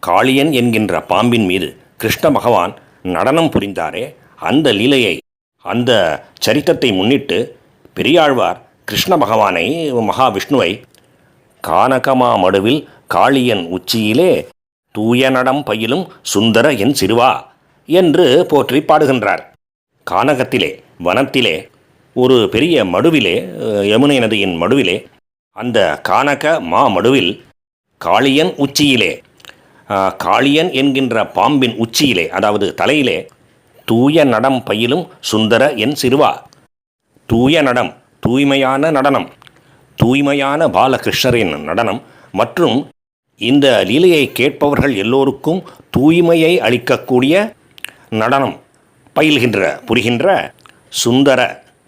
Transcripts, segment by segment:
காளியன் என்கின்ற பாம்பின் மீது கிருஷ்ண பகவான் நடனம் புரிந்தாரே, அந்த லீலையை, அந்த சரித்திரத்தை முன்னிட்டு பெரியாழ்வார் கிருஷ்ண பகவானை, மகாவிஷ்ணுவை கானகமா மடுவில் காளியன் உச்சியிலே தூய நடம் பயிலும் சுந்தர என் சிறுவா என்று போற்றி பாடுகின்றார். கானகத்திலே, வனத்திலே, ஒரு பெரிய மடுவிலே, யமுனை நதியின் மடுவிலே, அந்த கானக மா மடுவில் காளியன் உச்சியிலே, காளியன் என்கின்ற பாம்பின் உச்சியிலே, அதாவது தலையிலே, தூய நடம் பயிலும் சுந்தர என் சிறுவா. தூய நடம், தூய்மையான நடனம், தூய்மையான பாலகிருஷ்ணரின் நடனம் மற்றும் இந்த லீலையை கேட்பவர்கள் எல்லோருக்கும் தூய்மையை அளிக்கக்கூடிய நடனம் புரிகின்ற சுந்தர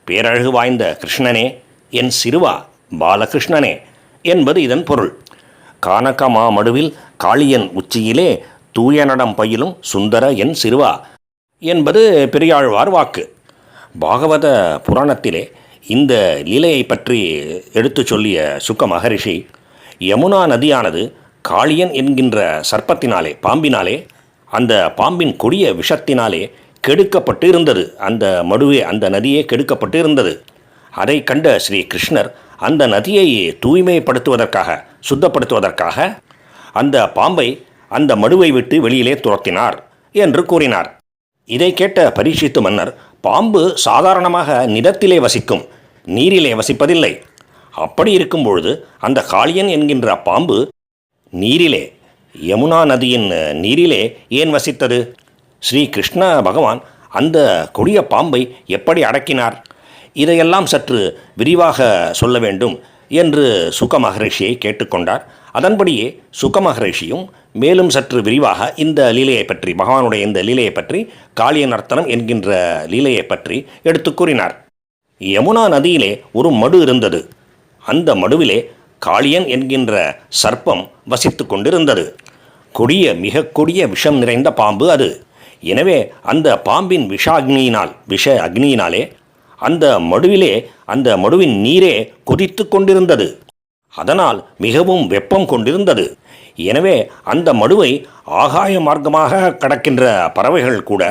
பேரழகு வாய்ந்த கிருஷ்ணனே என் சிறுவா, பாலகிருஷ்ணனே என்பது இதன் பொருள். கானகமா மடுவில் காளியன் உச்சியிலே தூய நடம் பயிலும் சுந்தர என் சிறுவா என்பது பெரியாழ்வார் வாக்கு. பாகவத புராணத்திலே இந்த லீலையை பற்றி எடுத்து சொல்லிய சுக்க மகரிஷி, யமுனா நதியானது காளியன் என்கின்ற சர்ப்பத்தினாலே, பாம்பினாலே, அந்த பாம்பின் கொடிய விஷத்தினாலே கெடுக்கப்பட்டு இருந்தது. அந்த மடுவே, அந்த நதியே கெடுக்கப்பட்டு இருந்தது. அதை கண்ட ஸ்ரீ கிருஷ்ணர் அந்த நதியை தூய்மைப்படுத்துவதற்காக, சுத்தப்படுத்துவதற்காக அந்த பாம்பை அந்த மடுவை விட்டு வெளியிலே துரத்தினார் என்று கூறினார். இதை கேட்ட பரீட்சித்து மன்னர், பாம்பு சாதாரணமாக நிலத்திலே வசிக்கும், நீரிலே வசிப்பதில்லை. அப்படி இருக்கும் பொழுது அந்த காளியன் என்கின்ற பாம்பு நீரிலே, யமுனா நதியின் நீரிலே ஏன் வசித்தது? ஸ்ரீ கிருஷ்ண பகவான் அந்த கொடிய பாம்பை எப்படி அடக்கினார்? இதையெல்லாம் சற்று விரிவாக சொல்ல வேண்டும் என்று சுக மகரிஷியை கேட்டுக்கொண்டார். அதன்படியே சுக மகரிஷியும் மேலும் சற்று விரிவாக இந்த லீலையை பற்றி, பகவானுடைய இந்த லீலையை பற்றி, காளிய நர்த்தனம் என்கின்ற லீலையை பற்றி எடுத்து கூறினார். யமுனா நதியிலே ஒரு மடு இருந்தது. அந்த மடுவிலே காளியன் என்கின்ற சர்ப்பம் வசித்து கொண்டிருந்தது. கொடிய, மிக கொடிய விஷம் நிறைந்த பாம்பு அது. எனவே அந்த பாம்பின் விஷ அக்னியினாலே அந்த மடுவிலே, அந்த மடுவின் நீரே கொதித்து கொண்டிருந்தது. அதனால் மிகவும் வெப்பம் கொண்டிருந்தது. எனவே அந்த மடுவை ஆகாய மார்க்கமாக கடக்கின்ற பறவைகள் கூட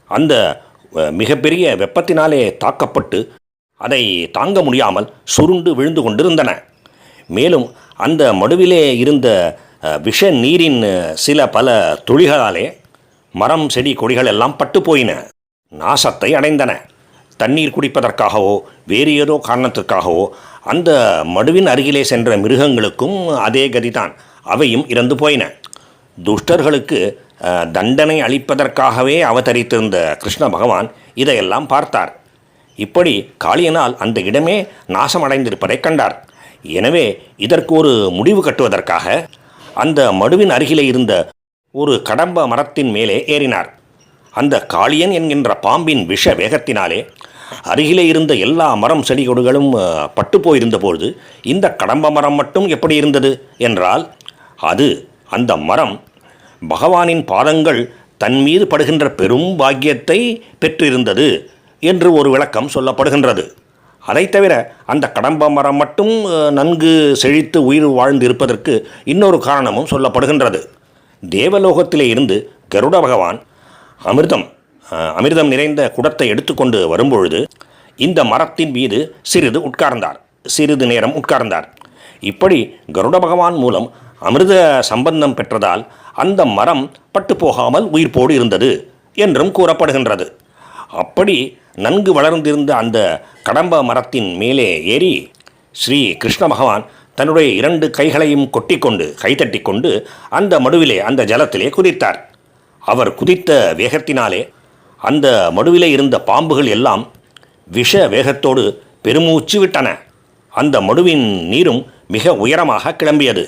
அந்த மிகப்பெரிய வெப்பத்தினாலே தாக்கப்பட்டு அதை தாங்க முடியாமல் சுருண்டு விழுந்து கொண்டிருந்தன. மேலும் அந்த மடுவிலே இருந்த விஷ நீரின் பல துளிகளாலே மரம், செடி, கொடிகள் எல்லாம் பட்டு போயின, நாசத்தை அடைந்தன. தண்ணீர் குடிப்பதற்காகவோ வேறு ஏதோ காரணத்திற்காகவோ அந்த மடுவின் அருகிலே சென்ற மிருகங்களுக்கும் அதே கதிதான், அவையும் இறந்து போயின. துஷ்டர்களுக்கு தண்டனை அளிப்பதற்காகவே அவதரித்திருந்த கிருஷ்ண பகவான் இதையெல்லாம் பார்த்தார். இப்படி காளியனால் அந்த இடமே நாசமடைந்திருப்பதை கண்டார். எனவே இதற்கு ஒரு முடிவு கட்டுவதற்காக அந்த மடுவின் அருகிலே இருந்த ஒரு கடம்ப மரத்தின் மேலே ஏறினார். அந்த காளியன் என்கின்ற பாம்பின் விஷ வேகத்தினாலே அருகிலே இருந்த எல்லா மரம், செடி, கொடிகளும் பட்டு போயிருந்த பொழுது இந்த கடம்ப மரம் மட்டும் எப்படி இருந்தது என்றால், அந்த மரம் பகவானின் பாதங்கள் தன் மீது படுகின்ற பெரும் பாக்கியத்தை பெற்றிருந்தது என்று ஒரு விளக்கம் சொல்லப்படுகின்றது. அதை தவிர அந்த கடம்ப மரம் மட்டும் நன்கு செழித்து உயிர் வாழ்ந்து இருப்பதற்கு இன்னொரு காரணமும் சொல்லப்படுகின்றது. தேவலோகத்திலே இருந்து கருட பகவான் அமிர்தம் நிறைந்த குடத்தை எடுத்துக்கொண்டு வரும்பொழுது இந்த மரத்தின் மீது சிறிது நேரம் உட்கார்ந்தார். இப்படி கருட பகவான் மூலம் அமிர்த சம்பந்தம் பெற்றதால் அந்த மரம் பட்டு போகாமல் உயிர்ப்போடு இருந்தது என்றும் கூறப்படுகின்றது. அப்படி நன்கு வளர்ந்திருந்த அந்த கடம்ப மரத்தின் மேலே ஏறி ஸ்ரீ கிருஷ்ண பகவான் தன்னுடைய 2 கைகளையும் கைத்தட்டி கொண்டு அந்த மடுவிலே, அந்த ஜலத்திலே குதித்தார். அவர் குதித்த வேகத்தினாலே அந்த மடுவிலே இருந்த பாம்புகள் எல்லாம் விஷ வேகத்தோடு பெருமூச்சு விட்டன. அந்த மடுவின் நீரும் மிக உயரமாக கிளம்பியது.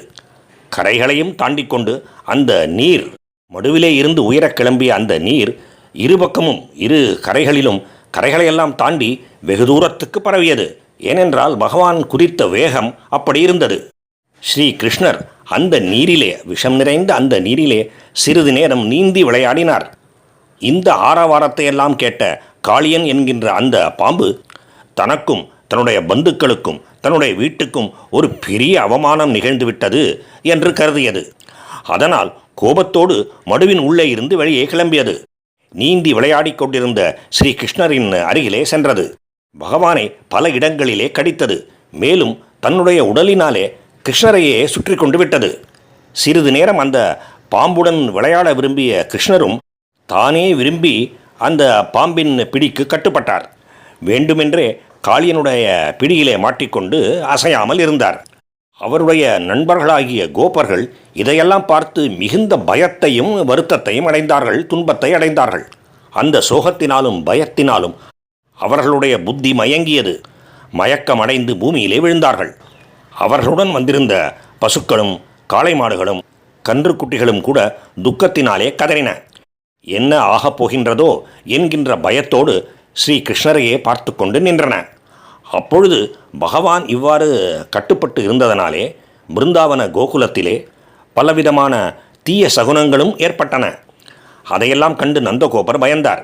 கரைகளையும் தாண்டி கொண்டு அந்த நீர், மடுவிலே இருந்து உயரக் கிளம்பிய அந்த நீர் இருபக்கமும், இரு கரைகளிலும், கரைகளையெல்லாம் தாண்டி வெகு தூரத்துக்கு பரவியது. ஏனென்றால் பகவான் குதித்த வேகம் அப்படி இருந்தது. ஸ்ரீ கிருஷ்ணர் அந்த நீரிலே, விஷம் நிறைந்த அந்த நீரிலே சிறிது நேரம் நீந்தி விளையாடினார். இந்த ஆரவாரத்தை எல்லாம் கேட்ட காளியன் என்கின்ற அந்த பாம்பு தனக்கும் தன்னுடைய பந்துக்களுக்கும் தன்னுடைய வீட்டுக்கும் ஒரு பெரிய அவமானம் நிகழ்ந்துவிட்டது என்று கருதியது. அதனால் கோபத்தோடு மடுவின் உள்ளே இருந்து வெளியே கிளம்பியது. நீந்தி விளையாடிக் கொண்டிருந்த ஸ்ரீ கிருஷ்ணரின் அருகிலே சென்றது. பகவானை பல இடங்களிலே கடித்தது. மேலும் தன்னுடைய உடலினாலே கிருஷ்ணரையே சுற்றி கொண்டு விட்டது. சிறிது நேரம் அந்த பாம்புடன் விளையாட விரும்பிய கிருஷ்ணரும் தானே விரும்பி அந்த பாம்பின் பிடிக்கு கட்டுப்பட்டார். வேண்டுமென்றே காளியனுடைய பிடியிலே மாட்டிக்கொண்டு அசையாமல் இருந்தார். அவருடைய நண்பர்களாகிய கோபர்கள் இதையெல்லாம் பார்த்து மிகுந்த பயத்தையும் வருத்தத்தையும் அடைந்தார்கள், துன்பத்தை அடைந்தார்கள். அந்த சோகத்தினாலும் பயத்தினாலும் அவர்களுடைய புத்தி மயங்கியது. மயக்கமடைந்து பூமியிலே விழுந்தார்கள். அவர்களுடன் வந்திருந்த பசுக்களும் காளை மாடுகளும் கன்றுக்குட்டிகளும் கூட துக்கத்தினாலே கதறின. என்ன ஆகப் போகின்றதோ என்கின்ற பயத்தோடு ஸ்ரீ கிருஷ்ணரையே பார்த்து கொண்டு நின்றன. அப்பொழுது பகவான் இவ்வாறு கட்டுப்பட்டு இருந்ததனாலே பிருந்தாவன கோகுலத்திலே பலவிதமான தீய சகுனங்களும் ஏற்பட்டன. அதையெல்லாம் கண்டு நந்தகோபர் பயந்தார்.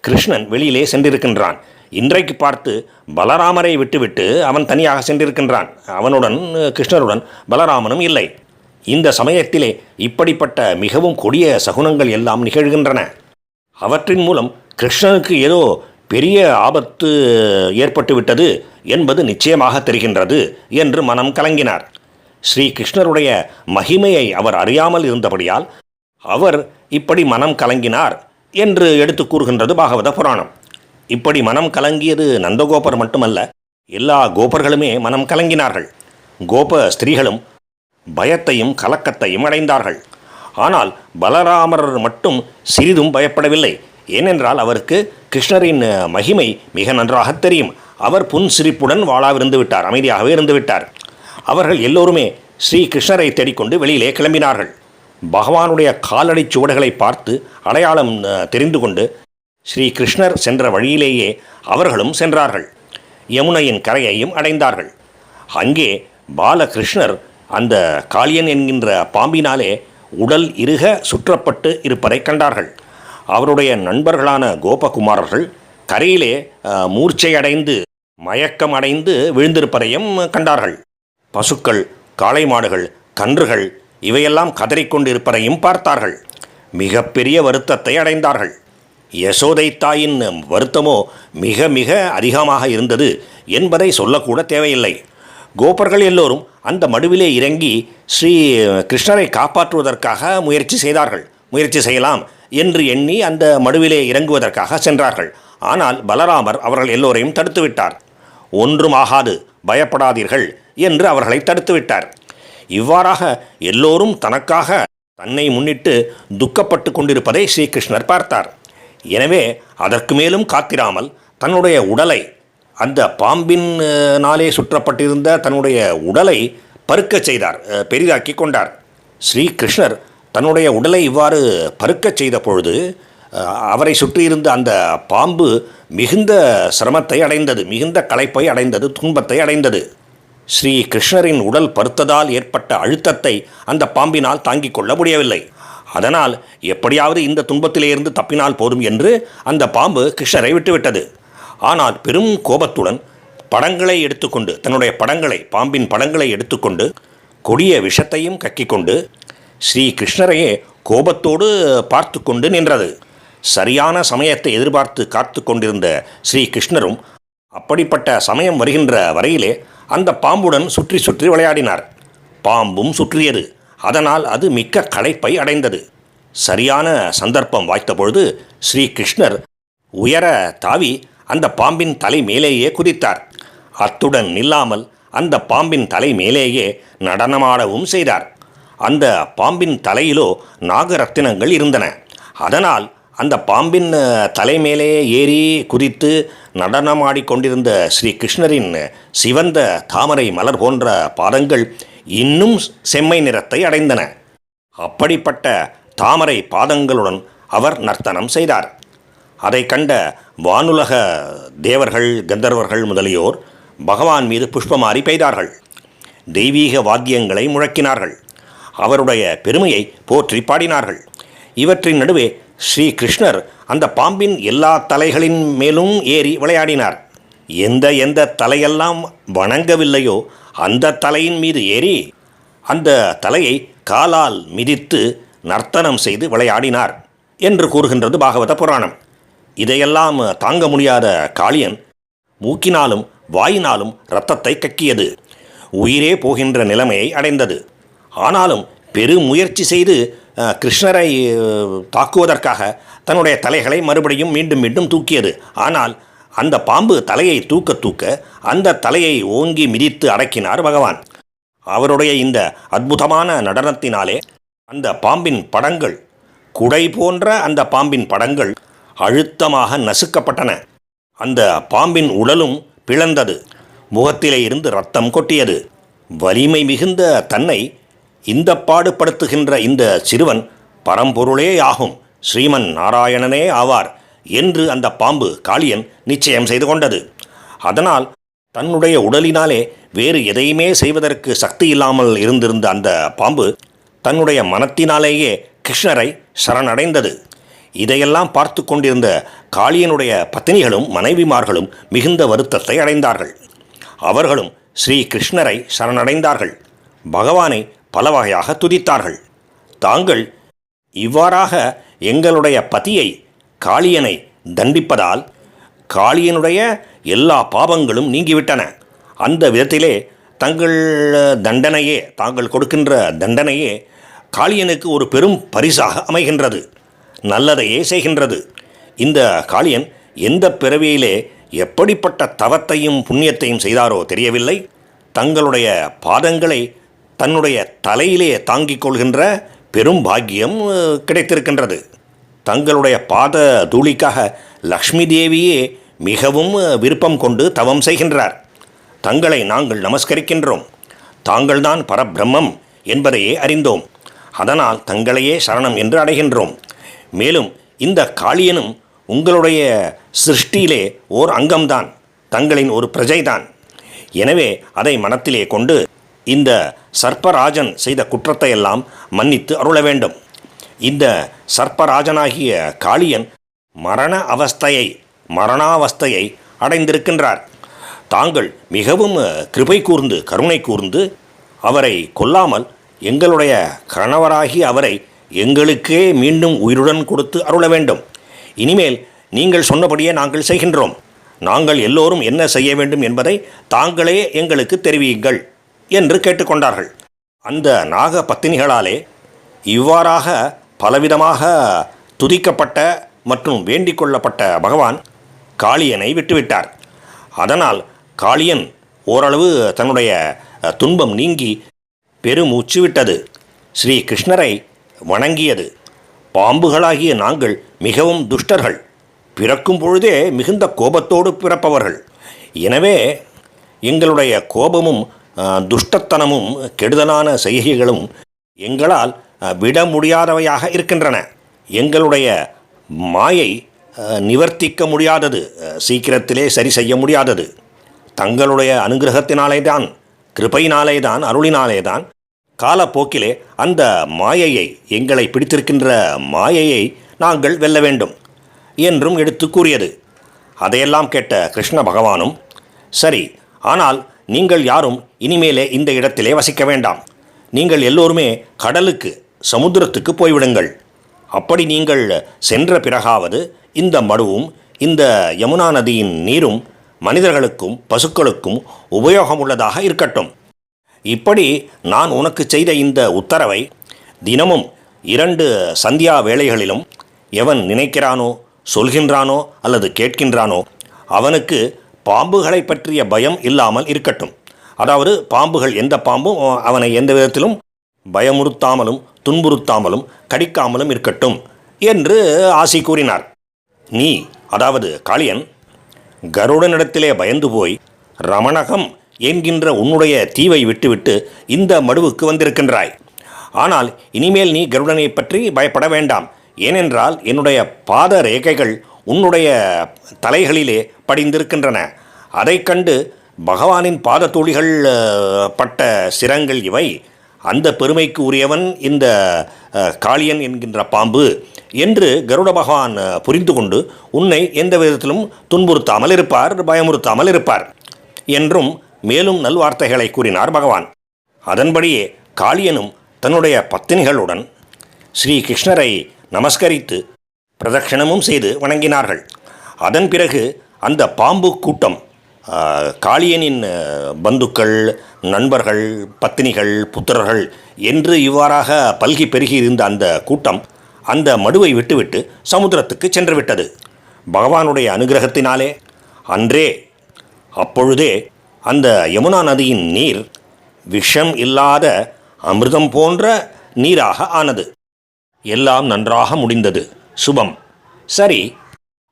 கிருஷ்ணன் வெளியிலே சென்றிருக்கின்றான். இன்றைக்கு பார்த்து பலராமரை விட்டுவிட்டு அவன் தனியாக சென்றிருக்கின்றான். அவனுடன் கிருஷ்ணருடன் பலராமனும் இல்லை. இந்த சமயத்திலே இப்படிப்பட்ட மிகவும் கொடிய சகுனங்கள் எல்லாம் நிகழ்கின்றன. அவற்றின் மூலம் கிருஷ்ணனுக்கு ஏதோ பெரிய ஆபத்து ஏற்பட்டுவிட்டது என்பது நிச்சயமாக தெரிகின்றது என்று மனம் கலங்கினார். ஸ்ரீ கிருஷ்ணருடைய மகிமையை அவர் அறியாமல் இருந்தபடியால் அவர் இப்படி மனம் கலங்கினார் என்று எடுத்து கூறுகின்றது பாகவத புராணம். இப்படி மனம் கலங்கியது நந்தகோபர் மட்டுமல்ல, எல்லா கோபர்களுமே மனம் கலங்கினார்கள். கோப ஸ்திரீகளும் பயத்தையும் கலக்கத்தையும் அடைந்தார்கள். ஆனால் பலராமர் மட்டும் சிறிதும் பயப்படவில்லை. ஏனென்றால் அவருக்கு கிருஷ்ணரின் மகிமை மிக நன்றாக தெரியும். அவர் புன்சிரிப்புடன் வாழாவிருந்து விட்டார், அமைதியாகவே இருந்து விட்டார். அவர்கள் எல்லோருமே ஸ்ரீ கிருஷ்ணரை தேடிக்கொண்டு வெளியிலே கிளம்பினார்கள். பகவானுடைய காலடி சுவடுகளை பார்த்து அடையாளம் தெரிந்து கொண்டு ஸ்ரீ கிருஷ்ணர் சென்ற வழியிலேயே அவர்களும் சென்றார்கள். யமுனையின் கரையையும் அடைந்தார்கள். அங்கே பாலகிருஷ்ணர் அந்த காளியன் என்கின்ற பாம்பினாலே உடல் இறுக சுற்றப்பட்டு இருப்பதை கண்டார்கள். அவருடைய நண்பர்களான கோபகுமாரர்கள் கரையிலே மூர்ச்சையடைந்து மயக்கம் அடைந்து விழுந்திருப்பதையும் கண்டார்கள். பசுக்கள், காளை மாடுகள், கன்றுகள் இவையெல்லாம் கதறிக்கொண்டிருப்பதையும் பார்த்தார்கள். மிகப்பெரிய வருத்தத்தை அடைந்தார்கள். யசோதை தாயின் வருத்தமோ மிக மிக அதிகமாக இருந்தது என்பதை சொல்லக்கூட தேவையில்லை. கோபர்கள் எல்லோரும் அந்த மடுவிலே இறங்கி ஸ்ரீ கிருஷ்ணரை காப்பாற்றுவதற்காக முயற்சி செய்யலாம் என்று எண்ணி அந்த மடுவிலே இறங்குவதற்காக சென்றார்கள். ஆனால் பலராமர் அவர்கள் எல்லோரையும் தடுத்துவிட்டார். ஒன்றும் ஆகாது, பயப்படாதீர்கள் என்று அவர்களை தடுத்துவிட்டார். இவ்வாறாக எல்லோரும் தனக்காக தன்னை முன்னிட்டு துக்கப்பட்டு கொண்டிருப்பதை ஸ்ரீகிருஷ்ணர் பார்த்தார். எனவே அதற்கு மேலும் காத்திராமல் தன்னுடைய உடலை, அந்த பாம்பினாலே சுற்றப்பட்டிருந்த தன்னுடைய உடலை பருக்கச் செய்தார், பெரிதாக்கி கொண்டார். ஸ்ரீகிருஷ்ணர் தன்னுடைய உடலை இவ்வாறு பருக்கச் செய்த பொழுது அவரை சுற்றியிருந்த அந்த பாம்பு மிகுந்த சிரமத்தை அடைந்தது, மிகுந்த களைப்பை அடைந்தது, துன்பத்தை அடைந்தது. ஸ்ரீ கிருஷ்ணரின் உடல் பருத்ததால் ஏற்பட்ட அழுத்தத்தை அந்த பாம்பினால் தாங்கிக் கொள்ள முடியவில்லை. அதனால் எப்படியாவது இந்த துன்பத்திலிருந்து தப்பினால் போதும் என்று அந்த பாம்பு கிருஷ்ணரை விட்டுவிட்டது. ஆனால் பெரும் கோபத்துடன் படங்களை எடுத்துக்கொண்டு, தன்னுடைய படங்களை, பாம்பின் படங்களை எடுத்துக்கொண்டு கொடிய விஷத்தையும் கக்கிக்கொண்டு ஸ்ரீ கிருஷ்ணரையே கோபத்தோடு பார்த்து கொண்டு நின்றது. சரியான சமயத்தை எதிர்பார்த்து காத்து கொண்டிருந்த ஸ்ரீ கிருஷ்ணரும் அப்படிப்பட்ட சமயம் வருகின்ற வரையிலே அந்த பாம்புடன் சுற்றி சுற்றி விளையாடினார். பாம்பும் சுற்றியது. அதனால் அது மிக்க களைப்பை அடைந்தது. சரியான சந்தர்ப்பம் வாய்த்த பொழுது ஸ்ரீ கிருஷ்ணர் உயர தாவி அந்த பாம்பின் தலை மேலேயே குதித்தார். அத்துடன் நில்லாமல் அந்த பாம்பின் தலை மேலேயே நடனமாடவும் செய்தார். அந்த பாம்பின் தலையிலோ நாகரத்தினங்கள் இருந்தன. அதனால் அந்த பாம்பின் தலைமேலே ஏறி குதித்து நடனமாடிக்கொண்டிருந்த ஸ்ரீ கிருஷ்ணரின் சிவந்த தாமரை மலர் போன்ற பாதங்கள் இன்னும் செம்மை நிறத்தை அடைந்தன. அப்படிப்பட்ட தாமரை பாதங்களுடன் அவர் நர்த்தனம் செய்தார். அதை கண்ட வானுலக தேவர்கள், கந்தர்வர்கள் முதலியோர் பகவான் மீது புஷ்பமாரி பெய்தார்கள். தெய்வீக வாத்தியங்களை முழக்கினார்கள். அவருடைய பெருமையை போற்றி பாடினார்கள். இவற்றின் நடுவே ஸ்ரீ கிருஷ்ணர் அந்த பாம்பின் எல்லா தலைகளின் மேலும் ஏறி விளையாடினார். எந்த தலையெல்லாம் வணங்கவில்லையோ அந்த தலையின் மீது ஏறி அந்த தலையை காலால் மிதித்து நர்த்தனம் செய்து விளையாடினார் என்று கூறுகின்றது பாகவத புராணம். இதையெல்லாம் தாங்க முடியாத காளியன் மூக்கினாலும் வாயினாலும் இரத்தத்தை கக்கியது. உயிரே போகின்ற நிலைமையை அடைந்தது. ஆனாலும் பெருமுயற்சி செய்து கிருஷ்ணரை தாக்குவதற்காக தன்னுடைய தலைகளை மறுபடியும் மீண்டும் மீண்டும் தூக்கியது. ஆனால் அந்த பாம்பு தலையை தூக்க தூக்க அந்த தலையை ஓங்கி மிதித்து அடக்கினார் பகவான். அவருடைய இந்த அற்புதமான நடனத்தினாலே அந்த பாம்பின் படங்கள், குடை போன்ற அந்த பாம்பின் படங்கள் அழுத்தமாக நசுக்கப்பட்டன. அந்த பாம்பின் உடலும் பிளந்தது. முகத்திலே இருந்து இரத்தம் கொட்டியது. வலிமை மிகுந்த தன்னை இந்த பாடுபடுத்துகின்ற இந்த சிறுவன் பரம்பொருளே ஆகும் ஸ்ரீமன் நாராயணனே ஆவார் என்று அந்த பாம்பு காளியன் நிச்சயம் செய்து கொண்டது. அதனால் தன்னுடைய உடலினாலே வேறு எதையுமே செய்வதற்கு சக்தி இல்லாமல் இருந்திருந்த அந்த பாம்பு தன்னுடைய மனத்தினாலேயே கிருஷ்ணரை சரணடைந்தது. இதையெல்லாம் பார்த்து கொண்டிருந்த காளியனுடைய பத்தினிகளும் மனைவிமார்களும் மிகுந்த வருத்தத்தை அடைந்தார்கள். அவர்களும் ஸ்ரீ கிருஷ்ணரை சரணடைந்தார்கள். பகவானை பல வகையாக துதித்தார்கள். தாங்கள் இவ்வாறாக எங்களுடைய பதியை காளியனை தண்டிப்பதால் காளியனுடைய எல்லா பாவங்களும் நீங்கிவிட்டன. அந்த விதத்திலே தாங்கள் கொடுக்கின்ற தண்டனையே காளியனுக்கு ஒரு பெரும் பரிசாக அமைகின்றது. நல்லதையே செய்கின்றது. இந்த காளியன் எந்த பிறவியிலே எப்படிப்பட்ட தவத்தையும் புண்ணியத்தையும் செய்தாரோ தெரியவில்லை. தங்களுடைய பாதங்களை தன்னுடைய தலையிலே தாங்கிக் கொள்கின்ற பெரும் பாக்கியம் கிடைத்திருக்கின்றது. தங்களுடைய பாத தூளிக்காக லக்ஷ்மி தேவியே மிகவும் விருப்பம் கொண்டு தவம் செய்கின்றார். தங்களை நாங்கள் நமஸ்கரிக்கின்றோம். தாங்கள்தான் பரபிரம்மம் என்பதையே அறிந்தோம். அதனால் தங்களையே சரணம் என்று அடைகின்றோம். மேலும் இந்த காளியனும் உங்களுடைய சிருஷ்டியிலே ஓர் அங்கம்தான், தங்களின் ஒரு பிரஜைதான். எனவே அதை மனத்திலே கொண்டு இந்த சர்ப்பராஜன் செய்த குற்றத்தை எல்லாம் மன்னித்து அருள வேண்டும். இந்த சர்ப்பராஜனாகிய காளியன் மரணாவஸ்தையை அடைந்திருக்கின்றார். தாங்கள் மிகவும் கிருபை கூர்ந்து கருணை கூர்ந்து அவரை கொல்லாமல் எங்களுடைய கணவராகி அவரை எங்களுக்கே மீண்டும் உயிருடன் கொடுத்து அருள வேண்டும். இனிமேல் நீங்கள் சொன்னபடியே நாங்கள் செய்கின்றோம். நாங்கள் எல்லோரும் என்ன செய்ய வேண்டும் என்பதை தாங்களே எங்களுக்கு தெரிவியுங்கள் என்று கேட்டுக்கொண்டார்கள். அந்த நாக பத்தினிகளாலே இவ்வாறாக பலவிதமாக துதிக்கப்பட்ட மற்றும் வேண்டிக் கொள்ளப்பட்ட பகவான் காளியனை விட்டுவிட்டார். அதனால் காளியன் ஓரளவு தன்னுடைய துன்பம் நீங்கி பெருமூச்சு விட்டது. ஸ்ரீ கிருஷ்ணரை வணங்கியது. பாம்புகளாகிய நாங்கள் மிகவும் துஷ்டர்கள். பிறக்கும் பொழுதே மிகுந்த கோபத்தோடு பிறப்பவர்கள். எனவே எங்களுடைய கோபமும் துஷ்டத்தனமும் கெடுதலான செய்கைகளும் எங்களால் விட முடியாதவையாக இருக்கின்றன. எங்களுடைய மாயை நிவர்த்திக்க முடியாதது, சீக்கிரத்திலே சரி செய்ய முடியாதது. தங்களுடைய அனுகிரகத்தினாலே தான், கிருபையினாலே தான், அருளினாலே தான் காலப்போக்கிலே அந்த மாயையை, எங்களை பிடித்திருக்கின்ற மாயையை நாங்கள் வெல்ல வேண்டும் என்றும் எடுத்து கூறியது. அதையெல்லாம் கேட்ட கிருஷ்ண பகவானும், சரி, ஆனால் நீங்கள் யாரும் இனிமேலே இந்த இடத்திலே வசிக்க வேண்டாம். நீங்கள் எல்லோருமே கடலுக்கு, சமுத்திரத்துக்கு போய்விடுங்கள். அப்படி நீங்கள் சென்ற பிறகாவது இந்த மடுவும் இந்த யமுனா நதியின் நீரும் மனிதர்களுக்கும் பசுக்களுக்கும் உபயோகமுள்ளதாக இருக்கட்டும். இப்படி நான் உனக்கு செய்த இந்த உத்தரவை தினமும் 2 சந்தியா வேளைகளிலும் எவன் நினைக்கிறானோ, சொல்கின்றானோ அல்லது கேட்கின்றானோ அவனுக்கு பாம்புகளை பற்றிய பயம் இல்லாமல் இருக்கட்டும். அதாவது பாம்புகள், எந்த பாம்பும் அவனை எந்த விதத்திலும் பயமுறுத்தாமலும் துன்புறுத்தாமலும் கடிக்காமலும் இருக்கட்டும் என்று ஆசி கூறினார். நீ, அதாவது காளியன், கருடனிடத்திலே பயந்து போய் ரமணகம் என்கின்ற உன்னுடைய தீவை விட்டுவிட்டு இந்த மடுவுக்கு வந்திருக்கின்றாய். ஆனால் இனிமேல் நீ கருடனை பற்றி பயப்பட வேண்டாம். ஏனென்றால் என்னுடைய பாத ரேகைகள் உன்னுடைய தலைகளிலே படிந்திருக்கின்றன. அதை கண்டு பகவானின் பாதத்தூளிகள் பட்ட சிரங்கள் இவை. அந்த பெருமைக்கு உரியவன் இந்த காளியன் என்கின்ற பாம்பு என்று கருட பகவான் புரிந்து கொண்டு உன்னை எந்த விதத்திலும் துன்புறுத்தாமல் இருப்பார், பயமுறுத்தாமல் இருப்பார் என்றும் மேலும் நல்வார்த்தைகளை கூறினார் பகவான். அதன்படியே காளியனும் தன்னுடைய பத்தினிகளுடன் ஸ்ரீ கிருஷ்ணரை நமஸ்கரித்து பிரதட்சணமும் செய்து வணங்கினார்கள். அதன் பிறகு அந்த பாம்பு கூட்டம், காளியனின் பந்துக்கள், நண்பர்கள், பத்தினிகள், புத்திரர்கள் என்று இவ்வாறாக பல்கி பெருகி இருந்த அந்த கூட்டம் அந்த மடுவை விட்டுவிட்டு சமுத்திரத்துக்கு சென்று விட்டது. பகவானுடைய அனுகிரகத்தினாலே அன்றே அப்பொழுதே அந்த யமுனா நதியின் நீர் விஷம் இல்லாத அமிர்தம் போன்ற நீராக ஆனது. எல்லாம் நன்றாக முடிந்தது. சுபம். சரி,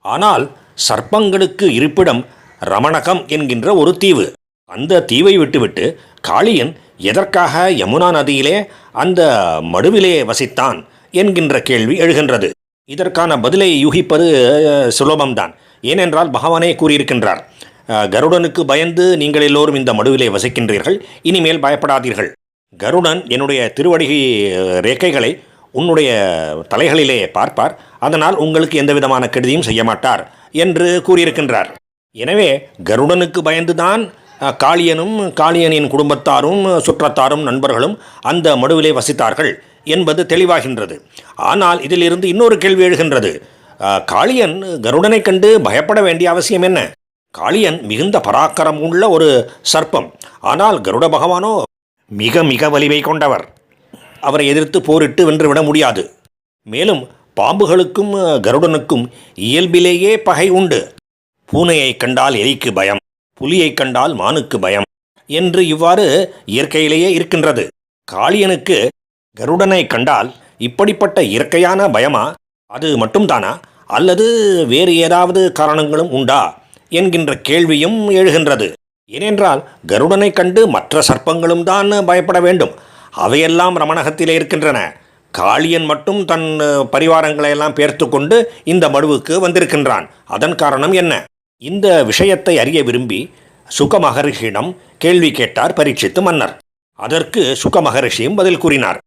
ஆனால் சர்ப்பங்களுக்கு இருப்பிடம் ரமணகம் என்கின்ற ஒரு தீவு. அந்த தீவை விட்டுவிட்டு காளியன் எதற்காக யமுனா நதியிலே அந்த மடுவிலே வசித்தான் என்கின்ற கேள்வி எழுகின்றது. இதற்கான பதிலை யூகிப்பது சுலபம்தான். ஏனென்றால் பகவானே கூறியிருக்கின்றார், கருடனுக்கு பயந்து நீங்கள் எல்லோரும் இந்த மடுவிலே வசிக்கின்றீர்கள், இனிமேல் பயப்படாதீர்கள். கருடன் என்னுடைய திருவடி ரேக்கைகளை உன்னுடைய தலைகளிலே பார்ப்பார், அதனால் உங்களுக்கு எந்த விதமான கெடுதியும் செய்ய மாட்டார் என்று கூறியிருக்கின்றார். எனவே கருடனுக்கு பயந்துதான் காளியனும் காளியனின் குடும்பத்தாரும் சுற்றத்தாரும் நண்பர்களும் அந்த மடுவிலே வசித்தார்கள் என்பது தெளிவாகின்றது. ஆனால் இதிலிருந்து இன்னொரு கேள்வி எழுகின்றது. காளியன் கருடனை கண்டு பயப்பட வேண்டிய அவசியம் என்ன? காளியன் மிகுந்த பராக்கிரம் உள்ள ஒரு சர்ப்பம். ஆனால் கருட பகவானோ மிக மிக வலிமை கொண்டவர். அவரை எதிர்த்து போரிட்டு வென்றுவிட முடியாது. மேலும் பாம்புகளுக்கும் கருடனுக்கும் இயல்பிலேயே பகை உண்டு. பூனையை கண்டால் எலிக்கு பயம், புலியை கண்டால் மானுக்கு பயம் என்று இவ்வாறு இயற்கையிலேயே இருக்கின்றது. காளியனுக்கு கருடனை கண்டால் இப்படிப்பட்ட இயற்கையான பயமா? அது மட்டும்தானா, அல்லது வேறு ஏதாவது காரணங்களும் உண்டா என்கின்ற கேள்வியும் எழுகின்றது. ஏனென்றால் கருடனை கண்டு மற்ற சர்ப்பங்களும் தான் பயப்பட வேண்டும். அவையெல்லாம் ரமணகத்திலே இருக்கின்றன. காளியன் மட்டும் தன் பரிவாரங்களை எல்லாம் பேர்த்து கொண்டு இந்த மடுவுக்கு வந்திருக்கின்றான். அதன் காரணம் என்ன? இந்த விஷயத்தை அறிய விரும்பி சுக மகரிஷியிடம் கேள்வி கேட்டார் பரீட்சித்து மன்னர். அதற்கு சுக மகரிஷியும் பதில் கூறினார்.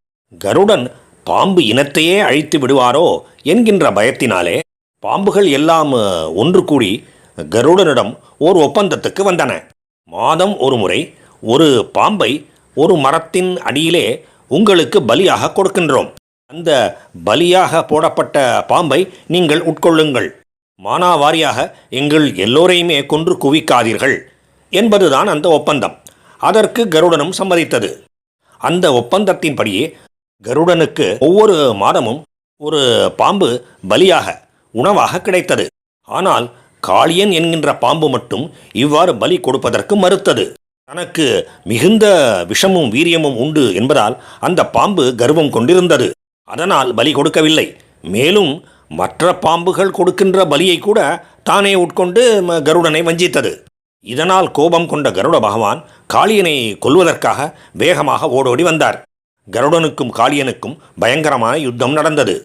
கருடன் பாம்பு இனத்தையே அழித்து விடுவாரோ என்கின்ற பயத்தினாலே பாம்புகள் எல்லாம் ஒன்று கூடி கருடனிடம் ஓர் ஒப்பந்தத்துக்கு வந்தன. மாதம் ஒரு முறை ஒரு பாம்பை ஒரு மரத்தின் அடியிலே உங்களுக்கு பலியாக கொடுக்கின்றோம். அந்த பலியாக போடப்பட்ட பாம்பை நீங்கள் உட்கொள்ளுங்கள். மானாவாரியாக எங்கள் எல்லோரையுமே கொன்று குவிக்காதீர்கள் என்பதுதான் அந்த ஒப்பந்தம். அதற்கு கருடனும் சம்மதித்தது. அந்த ஒப்பந்தத்தின்படியே கருடனுக்கு ஒவ்வொரு மாதமும் ஒரு பாம்பு பலியாக உணவாக கிடைத்தது. ஆனால் காளியன் என்கின்ற பாம்பு மட்டும் இவ்வாறு பலி கொடுப்பதற்கு மறுத்தது. தனக்கு மிகுந்த விஷமும் வீரியமும் உண்டு என்பதால் அந்த பாம்பு கர்வம் கொண்டிருந்தது. அதனால் பலி கொடுக்கவில்லை. மேலும் மற்ற பாம்புகள் கொடுக்கின்ற பலியை கூட தானே உட்கொண்டு கருடனை வஞ்சித்தது. இதனால் கோபம் கொண்ட கருட பகவான் காளியனை கொல்வதற்காக வேகமாக ஓடோடி வந்தார். கருடனுக்கும் காளியனுக்கும் பயங்கரமான யுத்தம் நடந்தது.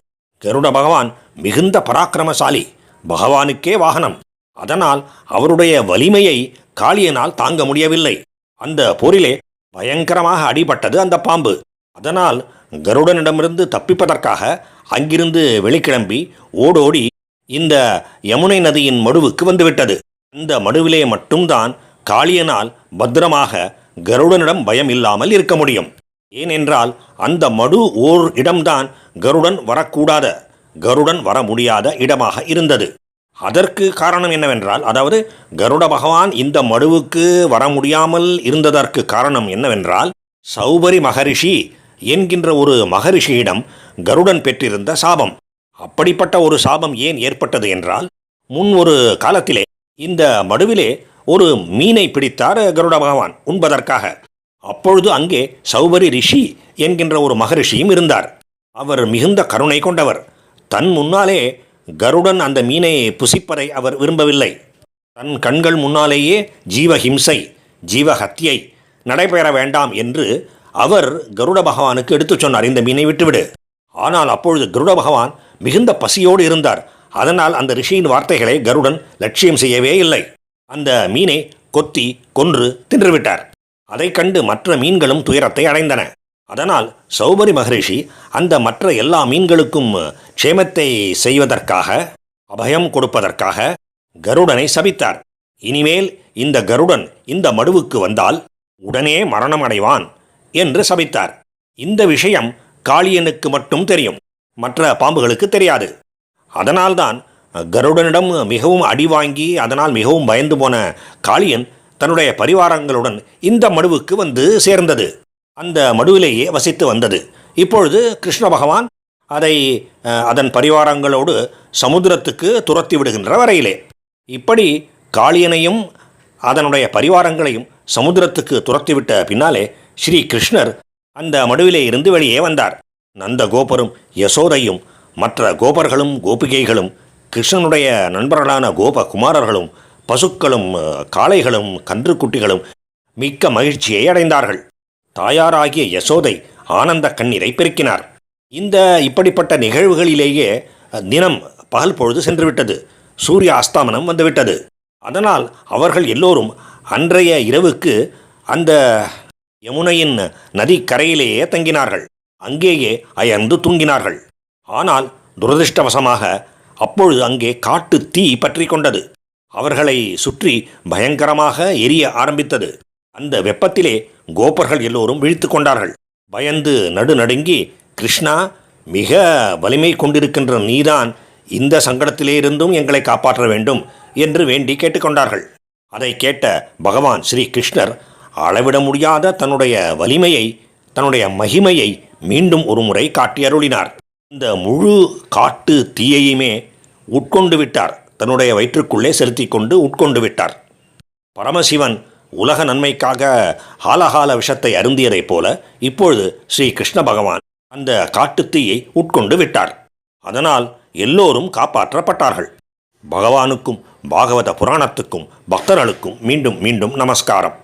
கருட பகவான் மிகுந்த பராக்கிரமசாலி, பகவானுக்கே வாகனம். அதனால் அவருடைய வலிமையை காளியனால் தாங்க முடியவில்லை. அந்த போரிலே பயங்கரமாக அடிபட்டது அந்த பாம்பு. அதனால் கருடனிடமிருந்து தப்பிப்பதற்காக அங்கிருந்து வெளிக்கிளம்பி ஓடோடி இந்த யமுனை நதியின் மடுவுக்கு வந்துவிட்டது. அந்த மடுவிலே மட்டும்தான் காளியனால் பத்திரமாக கருடனிடம் பயம் இல்லாமல் இருக்க முடியும். ஏனென்றால் அந்த மடு ஓர் இடம்தான் கருடன் வரக்கூடாத, கருடன் வர முடியாத இடமாக இருந்தது. அதற்கு காரணம் என்னவென்றால், அதாவது கருட பகவான் இந்த மடுவுக்கு வர முடியாமல் இருந்ததற்கு காரணம் என்னவென்றால், சௌபரி மகரிஷி என்கின்ற ஒரு மகரிஷியிடம் கருடன் பெற்றிருந்த சாபம். அப்படிப்பட்ட ஒரு சாபம் ஏன் ஏற்பட்டது என்றால், முன் ஒரு காலத்திலே இந்த மடுவிலே ஒரு மீனை பிடித்தார் கருட பகவான் உண்பதற்காக. அப்பொழுது அங்கே சௌபரி ரிஷி என்கின்ற ஒரு மகரிஷியும் இருந்தார். அவர் மிகுந்த கருணை கொண்டவர். தன் முன்னாலே கருடன் அந்த மீனை புசிப்பதை அவர் விரும்பவில்லை. தன் கண்கள் முன்னாலேயே ஜீவஹிம்சை, ஜீவஹத்தியை நடைபெற வேண்டாம் என்று அவர் கருட பகவானுக்கு எடுத்துச் சொன்னார், இந்த மீனை விட்டுவிடு. ஆனால் அப்பொழுது கருட பகவான் மிகுந்த பசியோடு இருந்தார். அதனால் அந்த ரிஷியின் வார்த்தைகளை கருடன் லட்சியம் செய்யவே இல்லை. அந்த மீனை கொத்தி கொன்று தின்றுவிட்டார். அதை கண்டு மற்ற மீன்களும் துயரத்தை அடைந்தன. அதனால் சௌபரி மகரிஷி அந்த மற்ற எல்லா மீன்களுக்கும் க்ஷேமத்தை செய்வதற்காக, அபயம் கொடுப்பதற்காக கருடனை சபித்தார். இனிமேல் இந்த கருடன் இந்த மடுவுக்கு வந்தால் உடனே மரணம் அடைவான் என்று சபித்தார். இந்த விஷயம் காளியனுக்கு மட்டும் தெரியும். மற்ற பாம்புகளுக்கு தெரியாது. அதனால்தான் கருடனிடம் மிகவும் அடி வாங்கி அதனால் மிகவும் பயந்து போன காளியன் தன்னுடைய பரிவாரங்களுடன் இந்த மடுவுக்கு வந்து சேர்ந்தது. அந்த மடுவிலேயே வசித்து வந்தது. இப்பொழுது கிருஷ்ண பகவான் அதை அதன் பரிவாரங்களோடு சமுத்திரத்துக்கு துரத்தி விடுகின்ற வரையிலே, இப்படி காளியனையும் அதனுடைய பரிவாரங்களையும் சமுத்திரத்துக்கு துரத்திவிட்ட பின்னாலே ஸ்ரீ கிருஷ்ணர் அந்த மடுவிலே இருந்து வெளியே வந்தார். நந்த கோபரும் யசோதையும் மற்ற கோபர்களும் கோபிகைகளும் கிருஷ்ணனுடைய நண்பர்களான கோபகுமாரர்களும் பசுக்களும் காளைகளும் கன்றுக்குட்டிகளும் மிக்க மகிழ்ச்சியை அடைந்தார்கள். தாயாராகிய யசோதை ஆனந்த கண்ணீரை பெருக்கினார். இந்த இப்படிப்பட்ட நிகழ்வுகளிலேயே தினம் பகல் பொழுது சென்றுவிட்டது. சூரிய அஸ்தமனம் வந்துவிட்டது. அதனால் அவர்கள் எல்லோரும் அன்றைய இரவுக்கு அந்த யமுனையின் நதிக்கரையிலேயே தங்கினார்கள். அங்கேயே அயர்ந்து தூங்கினார்கள். ஆனால் துரதிருஷ்டவசமாக அப்பொழுது அங்கே காட்டு தீ பற்றி கொண்டது. அவர்களை சுற்றி பயங்கரமாக எரிய ஆரம்பித்தது. அந்த வெப்பத்திலே கோபர்கள் எல்லோரும் விழித்து கொண்டார்கள். பயந்து நடுநடுங்கி, கிருஷ்ணா, மிக வலிமை கொண்டிருக்கின்ற நீதான் இந்த சங்கடத்திலே இருந்தும் எங்களை காப்பாற்ற வேண்டும் என்று வேண்டி கேட்டுக்கொண்டார்கள். அதை கேட்ட பகவான் ஸ்ரீ கிருஷ்ணர் அளவிட முடியாத தன்னுடைய வலிமையை, தன்னுடைய மகிமையை மீண்டும் ஒரு முறை காட்டி அருளினார். இந்த முழு காட்டு தீயையுமே உட்கொண்டு விட்டார். தன்னுடைய வயிற்றுக்குள்ளே செலுத்தி கொண்டு உட்கொண்டு விட்டார். பரமசிவன் உலக நன்மைக்காக ஹாலஹால விஷத்தை அருந்தியதைப் போல இப்பொழுது ஸ்ரீ கிருஷ்ண பகவான் அந்த காட்டுத்தீயை உட்கொண்டு விட்டார். அதனால் எல்லோரும் காப்பாற்றப்பட்டார்கள். பகவானுக்கும் பாகவத புராணத்துக்கும் பக்தர்களுக்கும் மீண்டும் மீண்டும் நமஸ்காரம்.